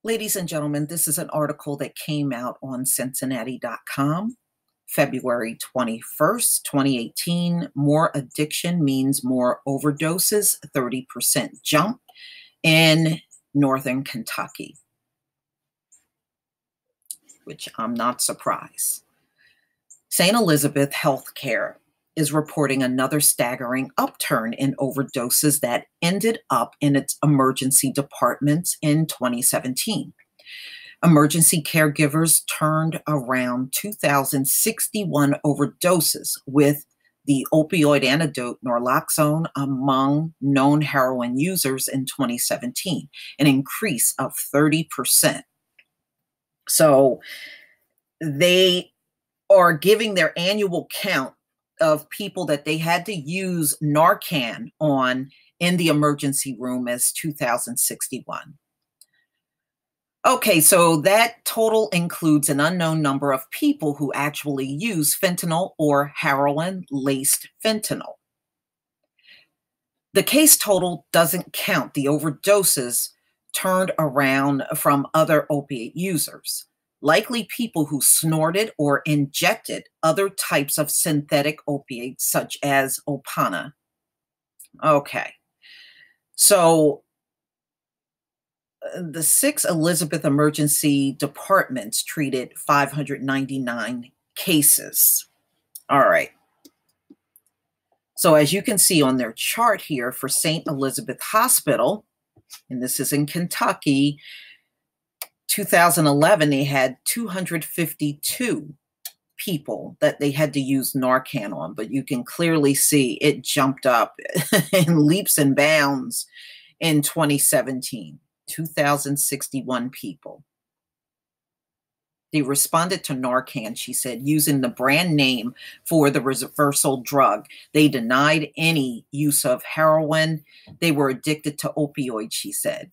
Ladies and gentlemen, this is an article that came out on Cincinnati.com, February 21st, 2018. More addiction means more overdoses, 30% jump in northern Kentucky, which I'm not surprised. St. Elizabeth Healthcare is reporting another staggering upturn in overdoses that ended up in its emergency departments in 2017. Emergency caregivers turned around 2,061 overdoses with the opioid antidote naloxone among known heroin users in 2017, an increase of 30%. So they are giving their annual count of people that they had to use Narcan on in the emergency room as 2,061. Okay, so that total includes an unknown number of people who actually use fentanyl or heroin-laced fentanyl. The case total doesn't count the overdoses turned around from other opiate users, likely people who snorted or injected other types of synthetic opiates such as Opana. Okay, so the 6 Elizabeth emergency departments treated 599 cases. All right. So as you can see on their chart here for St. Elizabeth Hospital, and this is in Kentucky, 2011, they had 252 people that they had to use Narcan on, but you can clearly see it jumped up in leaps and bounds in 2017. 2,061 people. They responded to Narcan, she said, using the brand name for the reversal drug. They denied any use of heroin. They were addicted to opioids, she said.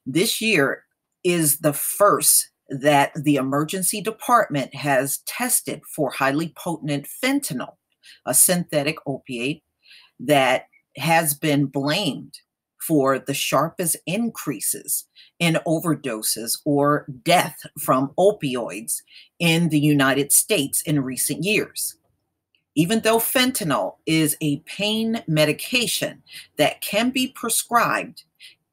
This year is the first that the emergency department has tested for highly potent fentanyl, a synthetic opiate that has been blamed for the sharpest increases in overdoses or death from opioids in the United States in recent years. Even though fentanyl is a pain medication that can be prescribed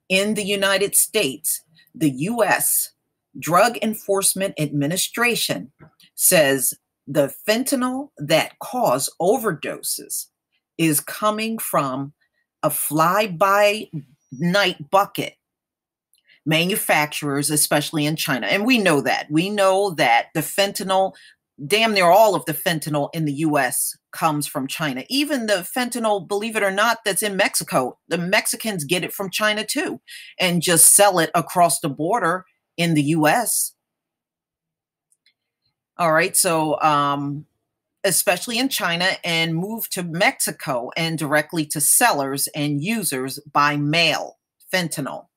in the United States, the U.S. Drug Enforcement Administration says the fentanyl that cause overdoses is coming from a fly-by-night bucket manufacturers, especially in China. And we know that. We know that the fentanyl, damn near all of the fentanyl in the U.S. comes from China. Even the fentanyl, believe it or not, that's in Mexico, the Mexicans get it from China too and just sell it across the border in the U.S. All right, so especially in China, and move to Mexico and directly to sellers and users by mail, fentanyl.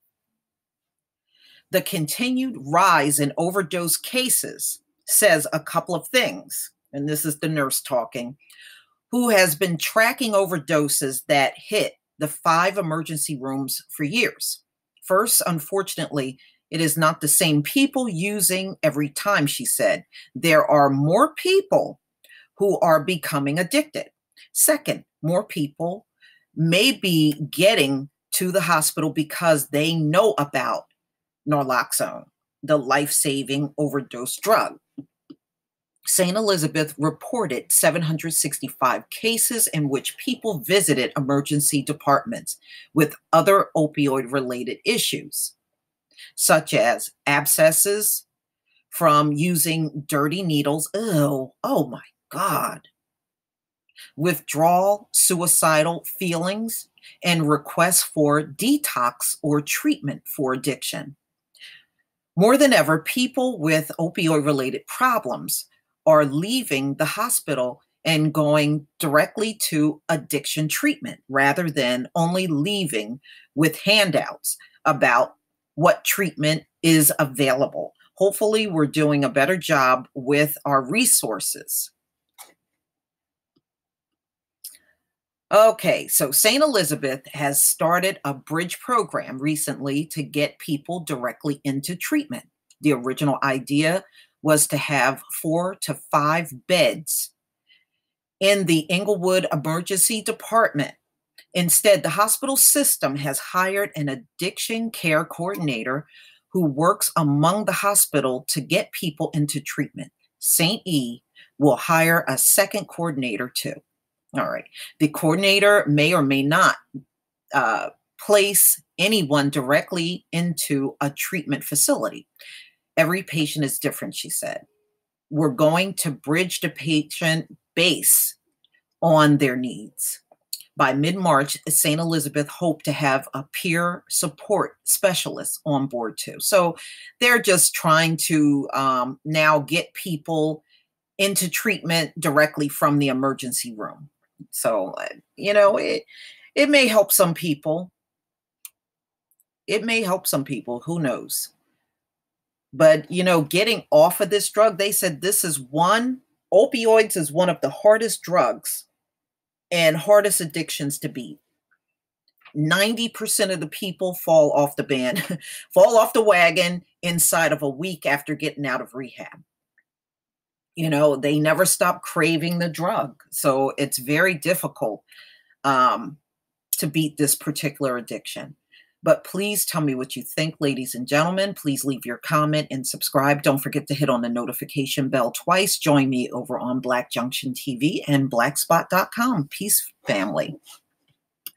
The continued rise in overdose cases says a couple of things, and this is the nurse talking, who has been tracking overdoses that hit the 5 emergency rooms for years. First, unfortunately, it is not the same people using every time, she said. There are more people who are becoming addicted. Second, more people may be getting to the hospital because they know about naloxone, the life-saving overdose drug. St. Elizabeth reported 765 cases in which people visited emergency departments with other opioid-related issues, such as abscesses from using dirty needles. Ew, oh my God. Withdrawal, suicidal feelings, and requests for detox or treatment for addiction. More than ever, people with opioid-related problems are leaving the hospital and going directly to addiction treatment rather than only leaving with handouts about what treatment is available. Hopefully, we're doing a better job with our resources. Okay, so St. Elizabeth has started a bridge program recently to get people directly into treatment. The original idea was to have 4 to 5 beds in the Inglewood Emergency Department. Instead, the hospital system has hired an addiction care coordinator who works among the hospital to get people into treatment. St. E will hire a second coordinator too. All right. The coordinator may or may not uh, place anyone directly into a treatment facility. Every patient is different, she said. We're going to bridge the patient base on their needs. By mid-March, St. Elizabeth hoped to have a peer support specialist on board too. So they're just trying to now get people into treatment directly from the emergency room. So, it may help some people. It may help some people, who knows? But, getting off of this drug, they said opioids is one of the hardest drugs and hardest addictions to beat. 90% of the people fall off the band, fall off the wagon inside of a week after getting out of rehab. They never stop craving the drug. So it's very difficult um, to beat this particular addiction. But please tell me what you think, ladies and gentlemen. Please leave your comment and subscribe. Don't forget to hit on the notification bell twice. Join me over on Black Junction TV and blackspot.com. Peace, family.